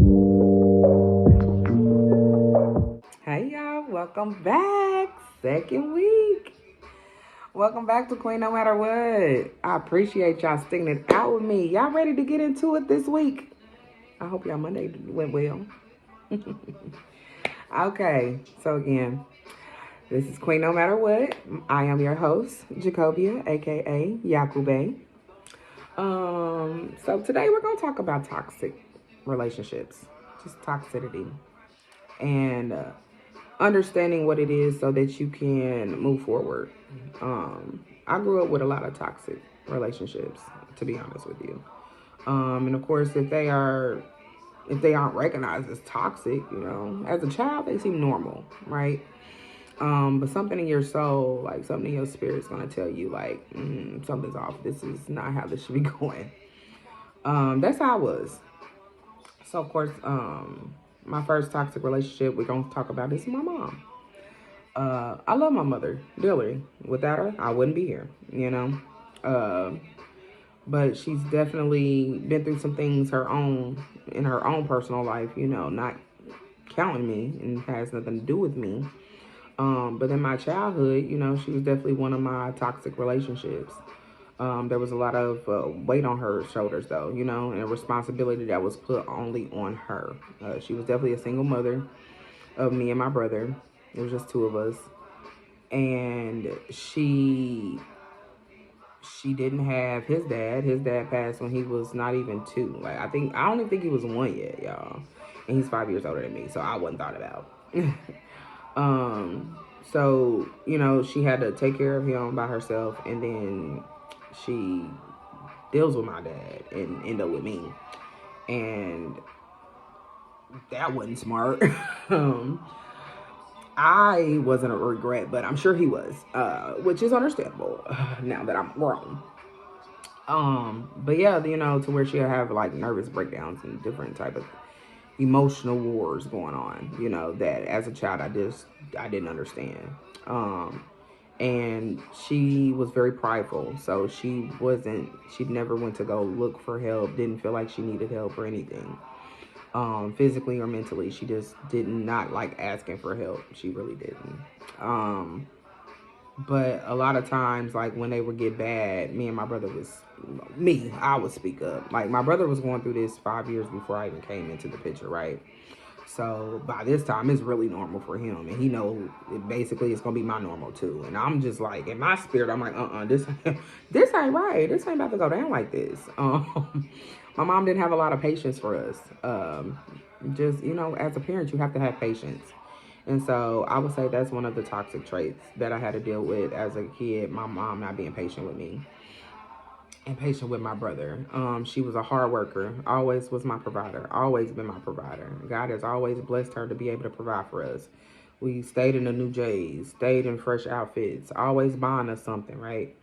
Hey y'all, welcome back. Second week. Welcome back to Queen No Matter What. I appreciate y'all sticking it out with me. Y'all ready to get into it this week? I hope y'all Monday went well. Okay, so again, this is Queen No Matter What. I am your host, Jacobia, aka Yakube. So today we're gonna talk about toxic relationships, just toxicity, and understanding what it is so that you can move forward. I grew up with a lot of toxic relationships, to be honest with you. And of course, if they aren't recognized as toxic, as a child they seem normal, right? But something in your soul, like something in your spirit's gonna tell you, like, something's off. This is not how this should be going. That's how I was. So of course, my first toxic relationship we're gonna talk about is my mom. I love my mother dearly. Without her, I wouldn't be here, Uh, but she's definitely been through some things in her own personal life, not counting me and has nothing to do with me. But in my childhood, she was definitely one of my toxic relationships. There was a lot of weight on her shoulders, though, and a responsibility that was put only on her. She was definitely a single mother of me and my brother. It was just two of us, and she didn't have his dad. His dad passed when he was not even two. Like I don't even think he was one yet, y'all. And he's 5 years older than me, so I wasn't thought about. um, so she had to take care of him by herself, and then she deals with my dad and end up with me, and that wasn't smart. um, I wasn't a regret, but I'm sure he was, which is understandable now that I'm grown. But yeah, to where she'll have like nervous breakdowns and different type of emotional wars going on, that as a child I didn't understand. Um, and she was very prideful, so she never went to go look for help, didn't feel like she needed help or anything. Physically or mentally, she just did not like asking for help. She really didn't. Um, but a lot of times, like when they would get bad, I would speak up. Like my brother was going through this 5 years before I even came into the picture, right? So by this time, it's really normal for him, and he know basically it's gonna be my normal too. And I'm just like, in my spirit, I'm like, this, this ain't right. This ain't about to go down like this. My mom didn't have a lot of patience for us. Just as a parent, you have to have patience. And so I would say that's one of the toxic traits that I had to deal with as a kid. My mom not being patient with me and patient with my brother. She was a hard worker, always was my provider, always been my provider. God has always blessed her to be able to provide for us. We stayed in the new J's, stayed in fresh outfits, always buying us something, right?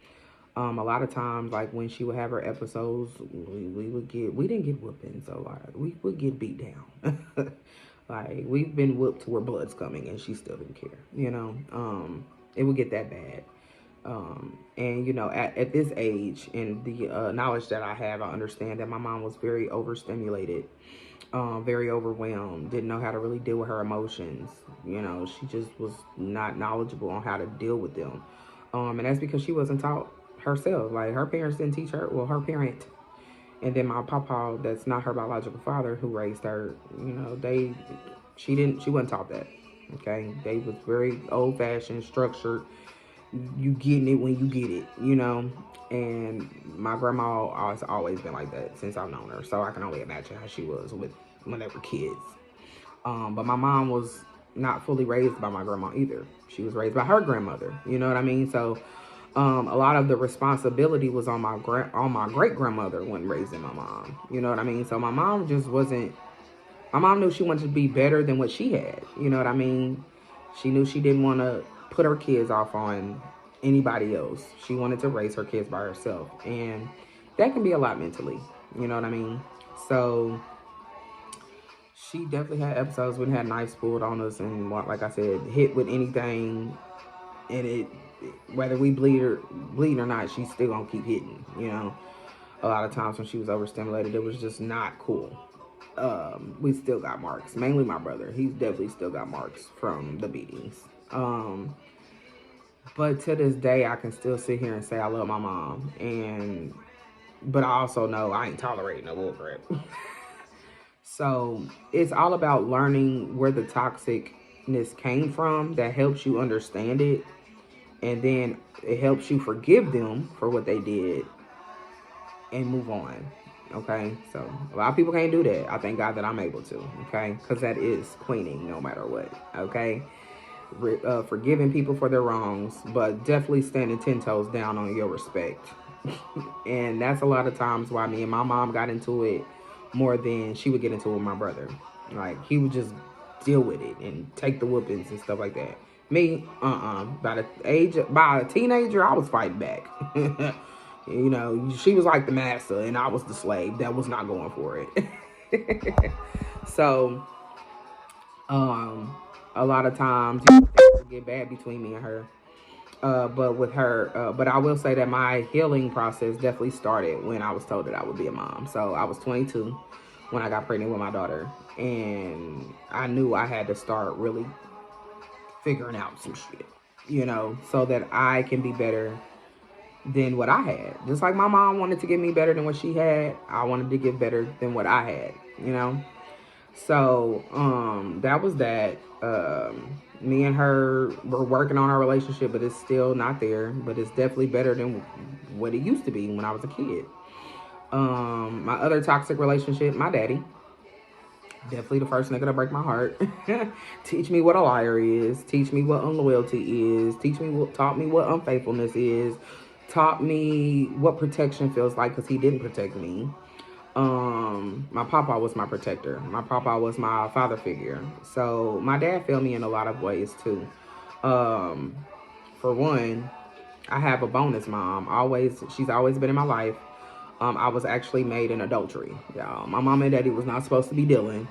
A lot of times, like when she would have her episodes, we didn't get whoopings a lot. We would get beat down. Like we've been whooped to where blood's coming, and she still didn't care. It would get that bad. And at this age and the knowledge that I have, I understand that my mom was very overstimulated, very overwhelmed, didn't know how to really deal with her emotions. She just was not knowledgeable on how to deal with them. And that's because she wasn't taught herself. Like her parents didn't teach her. Well, her parent, and then my papa, that's not her biological father, who raised her. She wasn't taught that. Okay, they was very old fashioned, structured. You getting it when you get it, And my grandma has always been like that since I've known her. So I can only imagine how she was with when they were kids. But my mom was not fully raised by my grandma either. She was raised by her grandmother. You know what I mean? So a lot of the responsibility was on my great grandmother when raising my mom. You know what I mean? So my mom just wasn't. My mom knew she wanted to be better than what she had. You know what I mean? She knew she didn't want to put her kids off on anybody else. She wanted to raise her kids by herself, and that can be a lot mentally. You know what I mean? So she definitely had episodes when had knives pulled on us, and like I said, hit with anything, and it whether we bleed or not, she's still gonna keep hitting. A lot of times when she was overstimulated, it was just not cool. We still got marks. Mainly my brother. He's definitely still got marks from the beatings. But to this day, I can still sit here and say I love my mom, but I also know I ain't tolerating no bullcrap. So it's all about learning where the toxicness came from. That helps you understand it, and then it helps you forgive them for what they did and move on. Okay, so a lot of people can't do that. I thank God that I'm able to. Okay, because that is cleaning no matter what. Okay, forgiving people for their wrongs, but definitely standing 10 toes down on your respect. And that's a lot of times why me and my mom got into it more than she would get into it with my brother. Like, he would just deal with it and take the whoopings and stuff like that. Me, by a teenager, I was fighting back. You know, she was like the master and I was the slave that was not going for it. So, a lot of times, things would get bad between me and her. But with her, but I will say that my healing process definitely started when I was told that I would be a mom. So I was 22 when I got pregnant with my daughter, and I knew I had to start really figuring out some shit, you know, so that I can be better than what I had. Just like my mom wanted to give me better than what she had, I wanted to get better than what I had, you know. So, that was that. Me and her were working on our relationship, but it's still not there. But it's definitely better than what it used to be when I was a kid. My other toxic relationship, my daddy. Definitely the first nigga to break my heart. Teach me what a liar is. Teach me what unloyalty is. Taught me what unfaithfulness is. Taught me what protection feels like because he didn't protect me. My papa was my protector. My papa was my father figure. So my dad failed me in a lot of ways too. For one, I have a bonus mom. She's always been in my life. I was actually made in adultery. Y'all, my mom and daddy was not supposed to be dealing.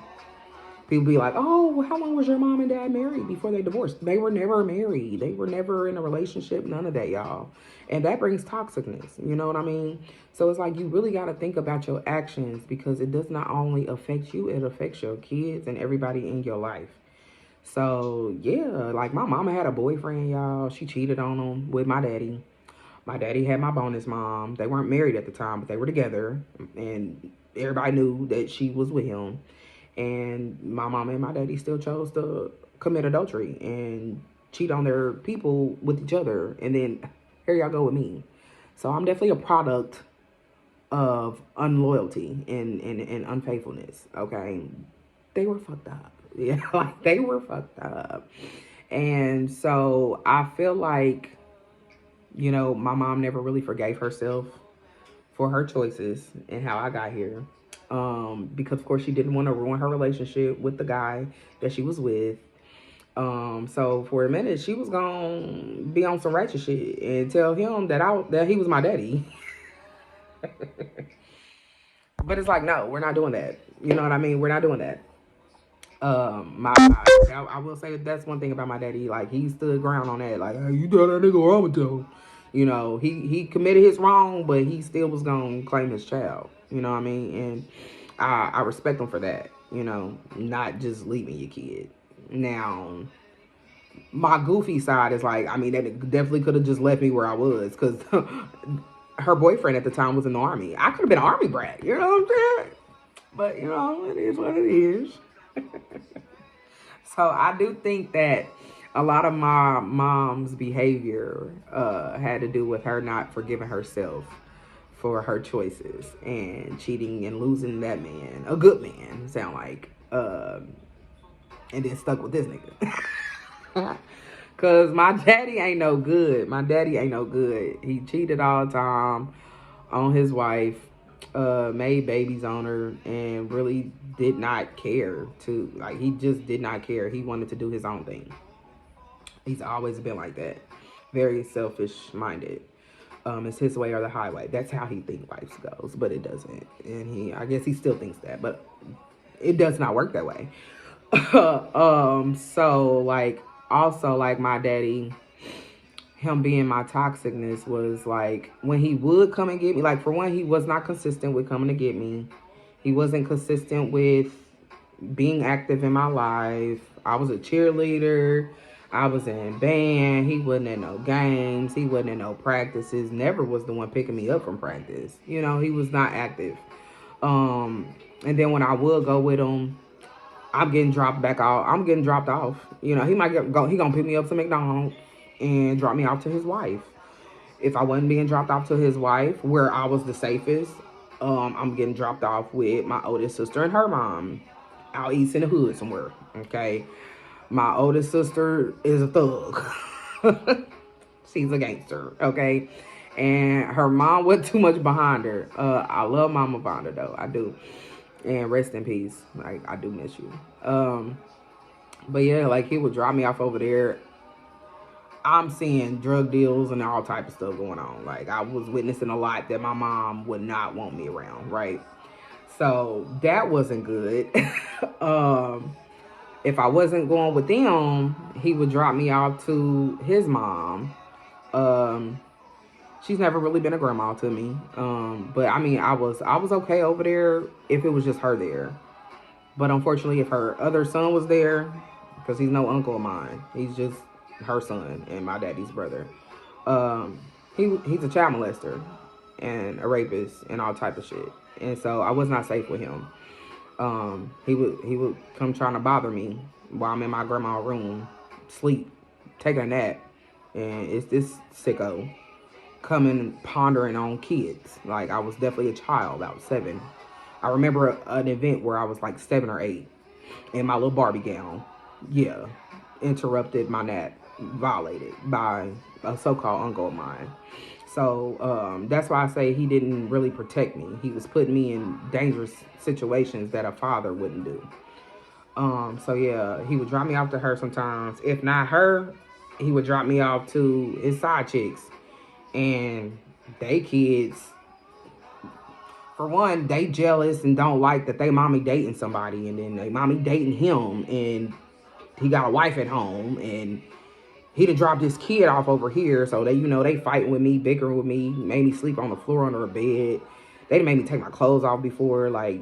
People be like, oh, how long was your mom and dad married before they divorced? They were never married. They were never in a relationship. None of that, y'all. And that brings toxicness. You know what I mean? So it's like you really got to think about your actions because it does not only affect you, it affects your kids and everybody in your life. So, yeah, like my mama had a boyfriend, y'all. She cheated on him with my daddy. My daddy had my bonus mom. They weren't married at the time, but they were together. And everybody knew that she was with him. And my mama and my daddy still chose to commit adultery and cheat on their people with each other. And then here y'all go with me. So I'm definitely a product of unloyalty and unfaithfulness. Okay. They were fucked up. Yeah, like they were fucked up. And so I feel like, you know, my mom never really forgave herself for her choices and how I got here. Because of course she didn't want to ruin her relationship with the guy that she was with. So for a minute she was gonna be on some ratchet shit and tell him that he was my daddy. But it's like, no, we're not doing that. You know what I mean? We're not doing that. I will say that's one thing about my daddy. Like, he stood ground on that. Like, hey, you tell that nigga what I'm gonna tell him. You know, he committed his wrong, but he still was gonna claim his child. You know what I mean? And I respect him for that. You know, not just leaving your kid. Now, my goofy side is like, I mean, that definitely could have just left me where I was because her boyfriend at the time was in the army. I could have been an army brat. You know what I'm saying? But you know, it is what it is. So I do think that a lot of my mom's behavior had to do with her not forgiving herself for her choices and cheating and losing that man, a good man, sound like, and then stuck with this nigga. Cause my daddy ain't no good. My daddy ain't no good. He cheated all the time on his wife, made babies on her, and really did not care he just did not care. He wanted to do his own thing. He's always been like that. Very selfish minded. It's his way or the highway. That's how he thinks life goes, but it doesn't. And I guess he still thinks that, but it does not work that way. So like, also like my daddy, him being my toxicness was like when he would come and get me, like for one, he was not consistent with coming to get me. He wasn't consistent with being active in my life. I was a cheerleader. I was in band. He wasn't in no games. He wasn't in no practices. Never was the one picking me up from practice. You know, he was not active. And then when I would go with him, I'm getting dropped back off. I'm getting dropped off. You know, he might go. He gonna pick me up to McDonald's and drop me off to his wife. If I wasn't being dropped off to his wife, where I was the safest, I'm getting dropped off with my oldest sister and her mom out east in the hood somewhere. Okay, my oldest sister is a thug. She's a gangster. Okay, and her mom wasn't too much behind her. I love Mama Vonda though. I do. And rest in peace. Like, I do miss you. But yeah, like, he would drop me off over there. I'm seeing drug deals and all type of stuff going on. Like, I was witnessing a lot that my mom would not want me around, right? So that wasn't good. If I wasn't going with them, he would drop me off to his mom. She's never really been a grandma to me. But I mean, I was okay over there if it was just her there. But unfortunately, if her other son was there, because he's no uncle of mine, he's just her son and my daddy's brother. He's a child molester and a rapist and all type of shit. And so I was not safe with him. He would come trying to bother me while I'm in my grandma's room, sleep, taking a nap, and it's this sicko coming pondering on kids. Like, I was definitely a child, about 7. I remember an event where I was like 7 or 8 in my little Barbie gown. Yeah, interrupted my nap, violated by a so-called uncle of mine. So that's why I say he didn't really protect me. He was putting me in dangerous situations that a father wouldn't do. So yeah, he would drop me off to her sometimes. If not her, he would drop me off to his side chicks. And they kids, for one, they jealous and don't like that they mommy dating somebody, and then they mommy dating him, and he got a wife at home, and he done dropped his kid off over here. So they, you know, they fighting with me, bickering with me, made me sleep on the floor under a bed. They done made me take my clothes off before, like,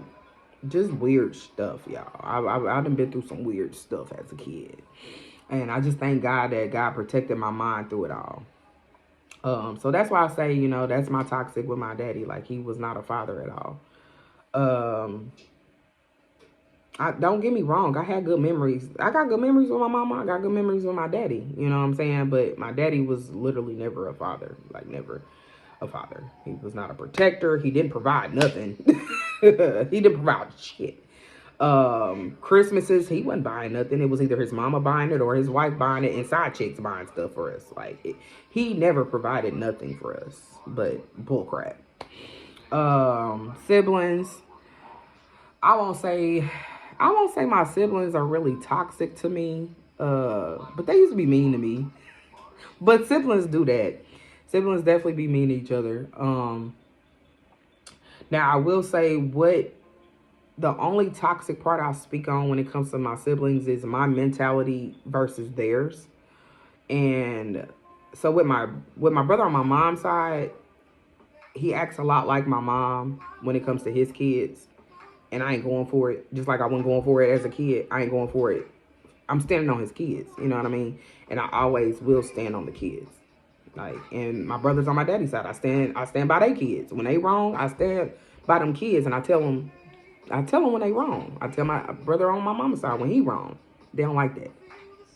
just weird stuff, y'all. I done been through some weird stuff as a kid, and I just thank God that God protected my mind through it all. So that's why I say, you know, that's my toxic with my daddy. Like, he was not a father at all. Don't get me wrong. I had good memories. I got good memories with my mama. I got good memories with my daddy. You know what I'm saying? But my daddy was literally never a father. Like, never a father. He was not a protector. He didn't provide nothing. He didn't provide shit. Christmases, he wasn't buying nothing. It was either his mama buying it or his wife buying it and side chicks buying stuff for us. Like, he never provided nothing for us but bullcrap. Siblings, I won't say my siblings are really toxic to me, but they used to be mean to me. But siblings do that. Siblings definitely be mean to each other. Now I will say the only toxic part I'll speak on when it comes to my siblings is my mentality versus theirs. And so with my brother on my mom's side, he acts a lot like my mom when it comes to his kids. And I ain't going for it. Just like I wasn't going for it as a kid, I ain't going for it. I'm standing on his kids, you know what I mean? And I always will stand on the kids. Like, and my brothers on my daddy's side, I stand by their kids. When they wrong, I stand by them kids, and I tell them when they wrong. I tell my brother on my mama's side when he wrong. They don't like that.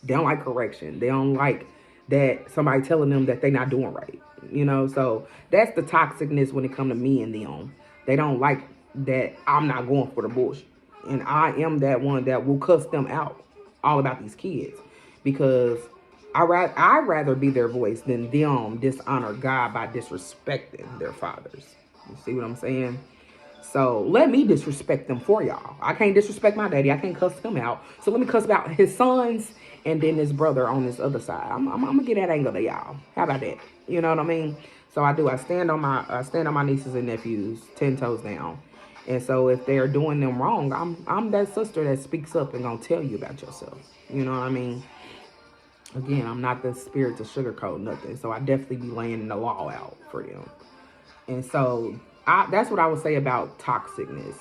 They don't like correction. They don't like that somebody telling them that they not doing right. You know, so that's the toxicness when it come to me and them. They don't like that I'm not going for the bullshit. And I am that one that will cuss them out all about these kids. Because I'd rather be their voice than them dishonor God by disrespecting their fathers. You see what I'm saying? So let me disrespect them for y'all. I can't disrespect my daddy. I can't cuss him out. So let me cuss about his sons and then his brother on this other side. I'm gonna get that angle to y'all. How about that? You know what I mean? So I do. I stand on my nieces and nephews 10 toes down. And so if they're doing them wrong, I'm that sister that speaks up and gonna tell you about yourself. You know what I mean? Again, I'm not the spirit to sugarcoat nothing. So I definitely be laying the law out for them. And so that's what I would say about toxicness.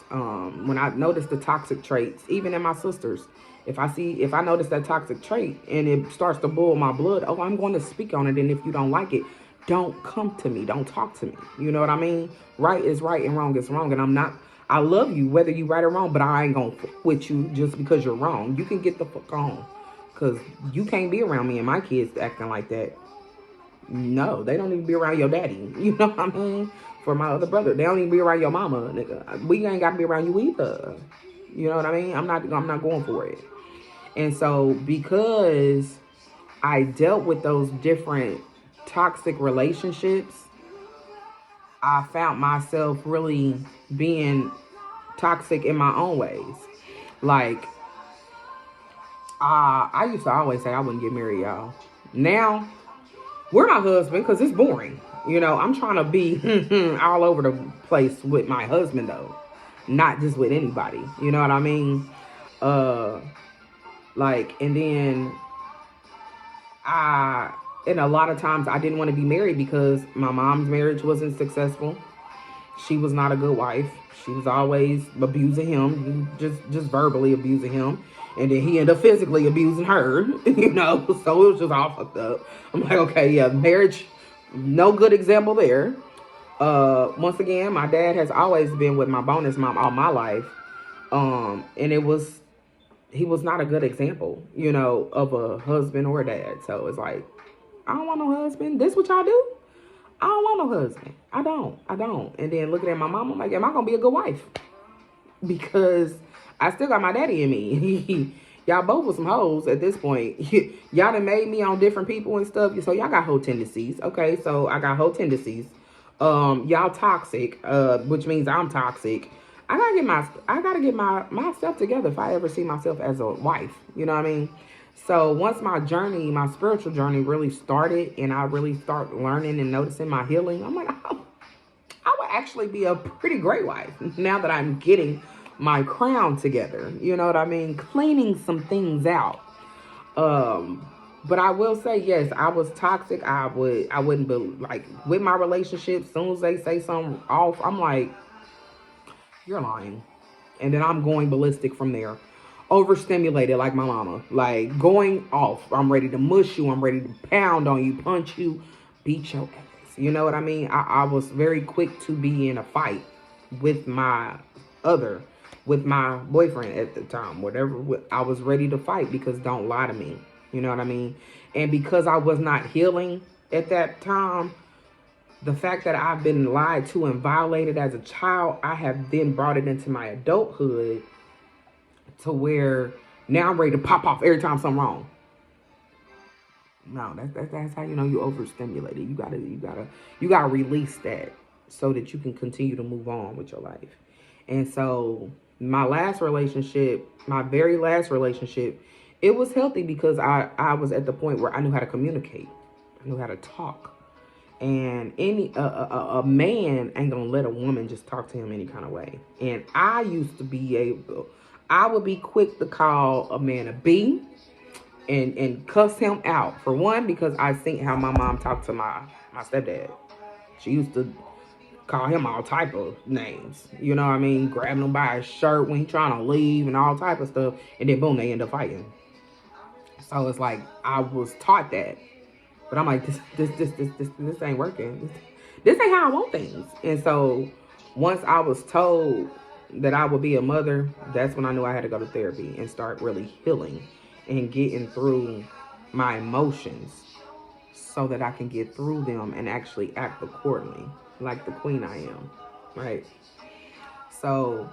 When I notice the toxic traits, even in my sisters, if I notice that toxic trait and it starts to boil my blood, oh, I'm going to speak on it. And if you don't like it, don't come to me. Don't talk to me. You know what I mean? Right is right and wrong is wrong. And I love you whether you right or wrong, but I ain't gonna fuck with you just because you're wrong. You can get the fuck on, because you can't be around me and my kids acting like that. No, they don't even be around your daddy. You know what I mean? For my other brother, they don't even be around your mama, nigga. We ain't gotta be around you either. You know what I mean? I'm not going for it. And so because I dealt with those different toxic relationships, I found myself really being toxic in my own ways. Like, I used to always say I wouldn't get married, y'all. Now, we're not husband because it's boring. You know, I'm trying to be all over the place with my husband, though. Not just with anybody. You know what I mean? And then and a lot of times I didn't want to be married because my mom's marriage wasn't successful. She was not a good wife. She was always abusing him, just verbally abusing him. And then he ended up physically abusing her, you know. So it was just all fucked up. I'm like, okay, yeah, marriage, no good example there. Once again, my dad has always been with my bonus mom all my life. And he was not a good example, you know, of a husband or a dad. So it's like, I don't want no husband. This what y'all do? I don't want no husband. I don't. And then looking at my mom, I'm like, am I gonna be a good wife? Because I still got my daddy in me. Y'all both with some hoes at this point. Y'all done made me on different people and stuff. So y'all got hoe tendencies. Okay, so I got hoe tendencies. Y'all toxic, which means I'm toxic. I gotta get myself together if I ever see myself as a wife. You know what I mean? So once my spiritual journey really started and I really start learning and noticing my healing, I'm like, oh, I would actually be a pretty great wife now that I'm getting my crown together. You know what I mean? Cleaning some things out. But I will say, yes, I was toxic. I wouldn't be like with my relationship. As soon as they say something off, I'm like, you're lying. And then I'm going ballistic from there. Overstimulated like my mama. Like going off. I'm ready to mush you. I'm ready to pound on you, punch you, beat your ass. You know what I mean? I was very quick to be in a fight with my boyfriend at the time. Whatever. I was ready to fight because don't lie to me. You know what I mean? And because I was not healing at that time, the fact that I've been lied to and violated as a child, I have then brought it into my adulthood to where now I'm ready to pop off every time something wrong. No, that's how you know you overstimulated. You gotta release that so that you can continue to move on with your life. And so my very last relationship, it was healthy because I was at the point where I knew how to communicate. I knew how to talk. And a man ain't gonna let a woman just talk to him any kind of way. And I would be quick to call a man a B and cuss him out. For one, because I seen how my mom talked to my stepdad. She used to call him all type of names. You know what I mean? Grabbing him by his shirt when he trying to leave and all type of stuff. And then boom, they end up fighting. So it's like I was taught that. But I'm like, this ain't working. This ain't how I want things. And so once I was told that I would be a mother, that's when I knew I had to go to therapy and start really healing and getting through my emotions so that I can get through them and actually act accordingly, like the queen I am, right? So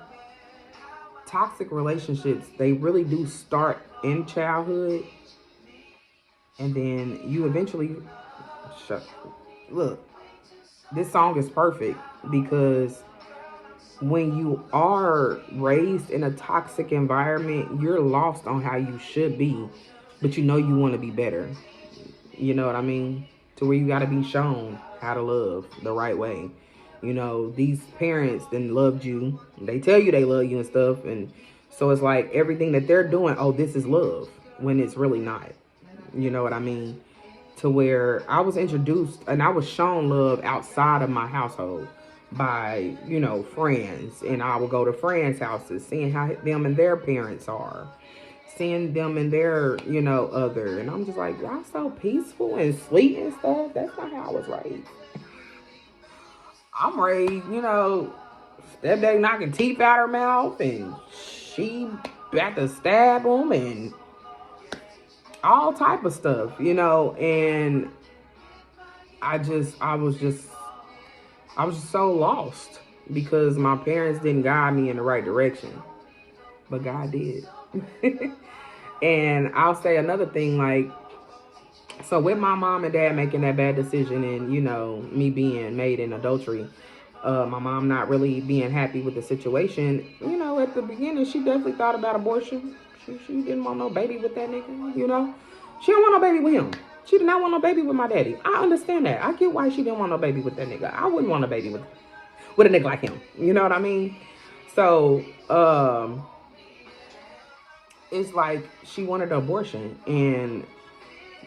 toxic relationships, they really do start in childhood. And then you eventually look, this song is perfect because when you are raised in a toxic environment, you're lost on how you should be, but you know you want to be better. You know what I mean? To where you got to be shown how to love the right way. You know, these parents then loved you. They tell you they love you and stuff. And so it's like everything that they're doing, oh, this is love, when it's really not. You know what I mean? To where I was introduced and I was shown love outside of my household. by, you know, friends. And I will go to friends' houses, seeing how them and their parents are, seeing them and their, you know, other. And I'm just like, y'all so peaceful and sweet and stuff. That's not how I was raised. I'm raised, you know, stepdad knocking teeth out her mouth and she about to stab them and all type of stuff, you know. And I was just so lost because my parents didn't guide me in the right direction, but God did. And I'll say another thing, like, so with my mom and dad making that bad decision, and you know, me being made in adultery, my mom not really being happy with the situation, you know, at the beginning she definitely thought about abortion. She didn't want no baby with that nigga, you know. She didn't want no baby with him. She did not want no baby with my daddy. I understand that. I get why she didn't want no baby with that nigga. I wouldn't want a baby with a nigga like him. You know what I mean? So, it's like she wanted an abortion, and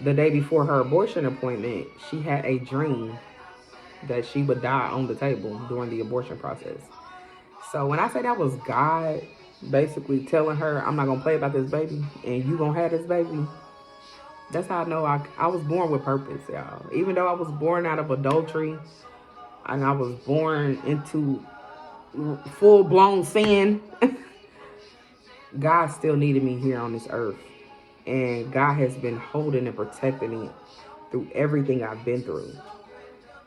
the day before her abortion appointment, she had a dream that she would die on the table during the abortion process. So when I say that was God basically telling her, I'm not gonna play about this baby and you gonna have this baby, that's how I know I was born with purpose, y'all. Even though I was born out of adultery and I was born into full blown sin, God still needed me here on this earth. And God has been holding and protecting me through everything I've been through.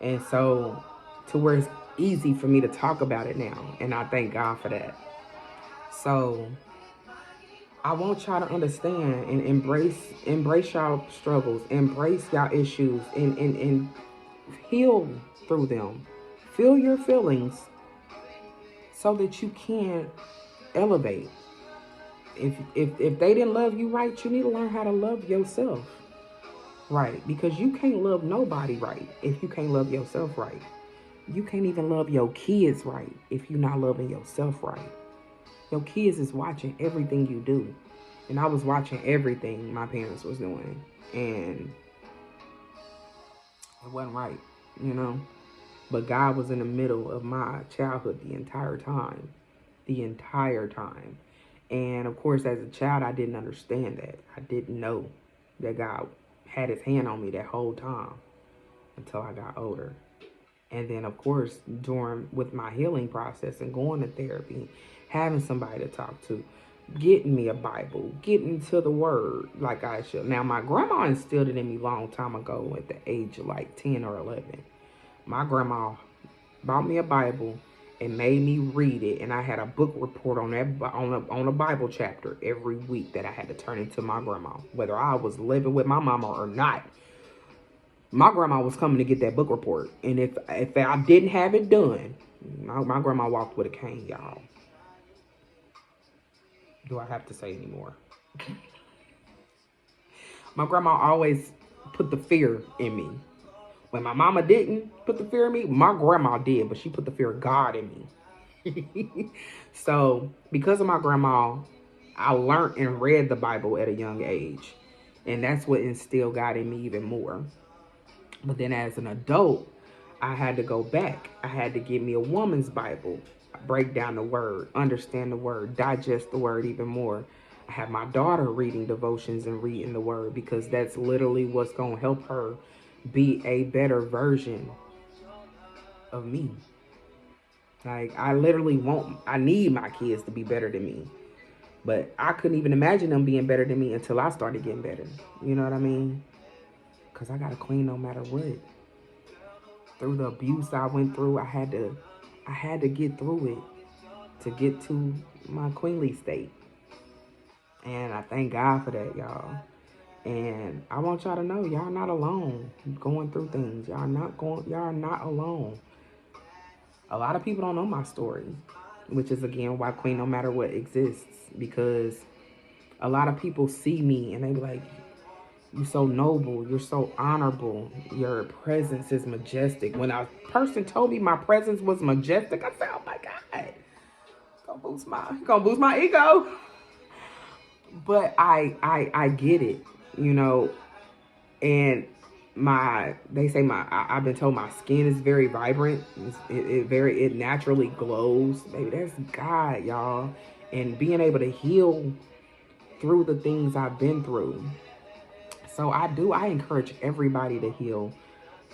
And so, to where it's easy for me to talk about it now. And I thank God for that. So, I want y'all to understand and embrace y'all struggles, embrace y'all issues, and heal through them. Feel your feelings so that you can elevate. If they didn't love you right, you need to learn how to love yourself right, because you can't love nobody right if you can't love yourself right. You can't even love your kids right if you're not loving yourself right. Your kids is watching everything you do, and I was watching everything my parents was doing, and it wasn't right, you know. But God was in the middle of my childhood the entire time. And of course, as a child, I didn't understand that. I didn't know that God had his hand on me that whole time until I got older. And then, of course, with my healing process and going to therapy, having somebody to talk to, getting me a Bible, getting to the Word like I should. Now, my grandma instilled it in me a long time ago at the age of like 10 or 11. My grandma bought me a Bible and made me read it, and I had a book report on that on a Bible chapter every week that I had to turn into my grandma, whether I was living with my mama or not. My grandma was coming to get that book report, and if I didn't have it done, my grandma walked with a cane, y'all. Do I have to say anymore? My grandma always put the fear in me. When my mama didn't put the fear in me, my grandma did, but she put the fear of God in me. So, because of my grandma, I learned and read the Bible at a young age. And that's what instilled God in me even more. But then as an adult, I had to go back. I had to get me a woman's Bible, break down the word, understand the word, digest the word even more. I have my daughter reading devotions and reading the word, because that's literally what's going to help her be a better version of me. Like, I need my kids to be better than me. But I couldn't even imagine them being better than me until I started getting better. You know what I mean? Because I got to clean no matter what. Through the abuse I went through, I had to get through it to get to my queenly state. And I thank God for that, y'all. And I want y'all to know, y'all not alone going through things. Y'all are not alone. A lot of people don't know my story, which is again why Queen No Matter What exists, because a lot of people see me and they be like, you're so noble, you're so honorable, your presence is majestic. When a person told me my presence was majestic, I said, oh my God, gonna boost my ego. But I get it, you know, and they say I've been told my skin is very vibrant. It naturally glows. Baby, that's God, y'all. And being able to heal through the things I've been through. So I encourage everybody to heal.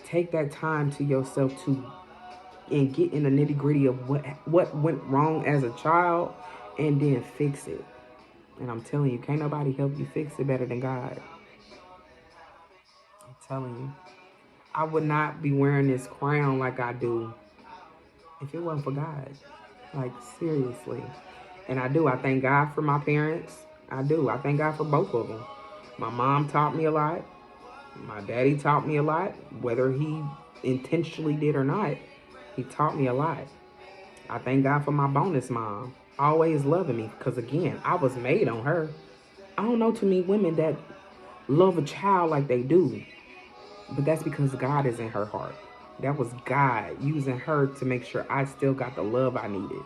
Take that time to yourself and get in the nitty gritty of what went wrong as a child, and then fix it. And I'm telling you, can't nobody help you fix it better than God. I'm telling you. I would not be wearing this crown like I do if it wasn't for God. Like, seriously. And I thank God for my parents. I do. I thank God for both of them. My mom taught me a lot. My daddy taught me a lot. Whether he intentionally did or not, he taught me a lot. I thank God for my bonus mom. Always loving me. Because, again, I was made on her. I don't know too many women that love a child like they do. But that's because God is in her heart. That was God using her to make sure I still got the love I needed.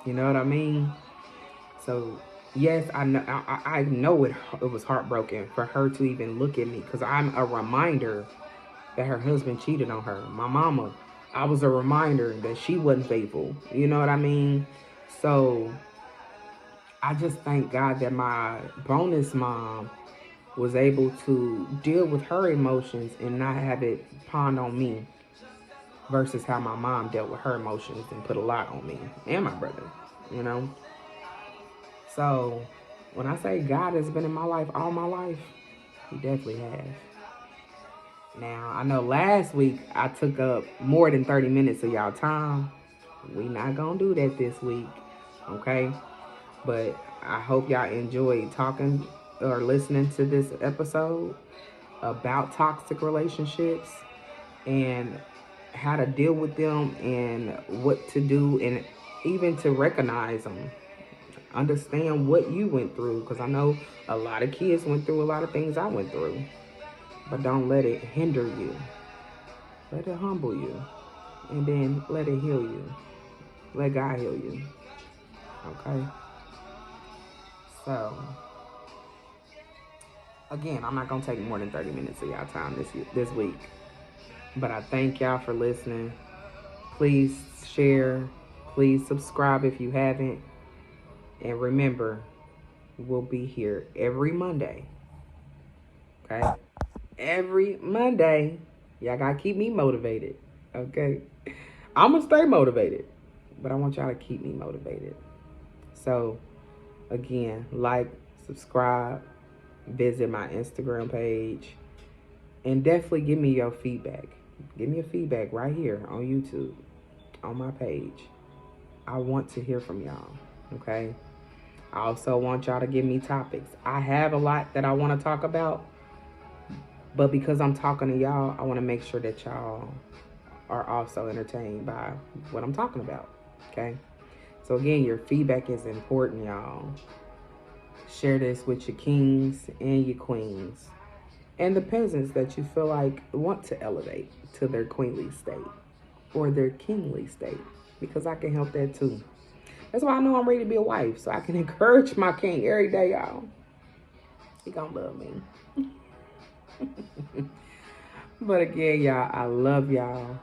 You know what I mean? So, yes, I know it was heartbroken for her to even look at me, because I'm a reminder that her husband cheated on her. My mama, I was a reminder that she wasn't faithful. You know what I mean? So, I just thank God that my bonus mom was able to deal with her emotions and not have it pawned on me, versus how my mom dealt with her emotions and put a lot on me and my brother, you know? So when I say God has been in my life all my life, he definitely has. Now, I know last week I took up more than 30 minutes of y'all time. We not gonna do that this week, okay? But I hope y'all enjoyed talking or listening to this episode about toxic relationships and how to deal with them and what to do, and even to recognize them. Understand what you went through, because I know a lot of kids went through a lot of things I went through. But don't let it hinder you. Let it humble you. And then let it heal you. Let God heal you. Okay? So, again, I'm not going to take more than 30 minutes of y'all time this week. But I thank y'all for listening. Please share. Please subscribe if you haven't. And remember, we'll be here every Monday. Okay? Every Monday. Y'all got to keep me motivated. Okay? I'm going to stay motivated. But I want y'all to keep me motivated. So, again, like, subscribe, visit my Instagram page, and definitely give me your feedback. Give me your feedback right here on YouTube, on my page. I want to hear from y'all, okay? I also want y'all to give me topics. I have a lot that I want to talk about, but because I'm talking to y'all, I want to make sure that y'all are also entertained by what I'm talking about, okay? So again, your feedback is important, y'all. Share this with your kings and your queens and the peasants that you feel like want to elevate to their queenly state or their kingly state, because I can help that too. That's why I know I'm ready to be a wife, so I can encourage my king every day, y'all. He gonna love me. But again, y'all, I love y'all.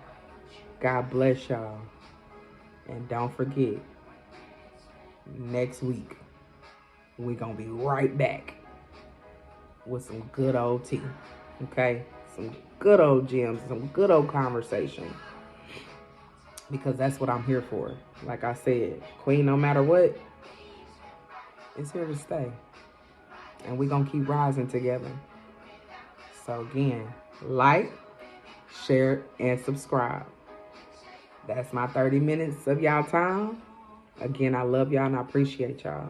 God bless y'all. And don't forget, next week, we're going to be right back with some good old tea, okay? Some good old gems, some good old conversation. Because that's what I'm here for. Like I said, Queen, no matter what, is here to stay. And we're going to keep rising together. So again, like, share, and subscribe. That's my 30 minutes of y'all time. Again, I love y'all and I appreciate y'all.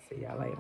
See y'all later.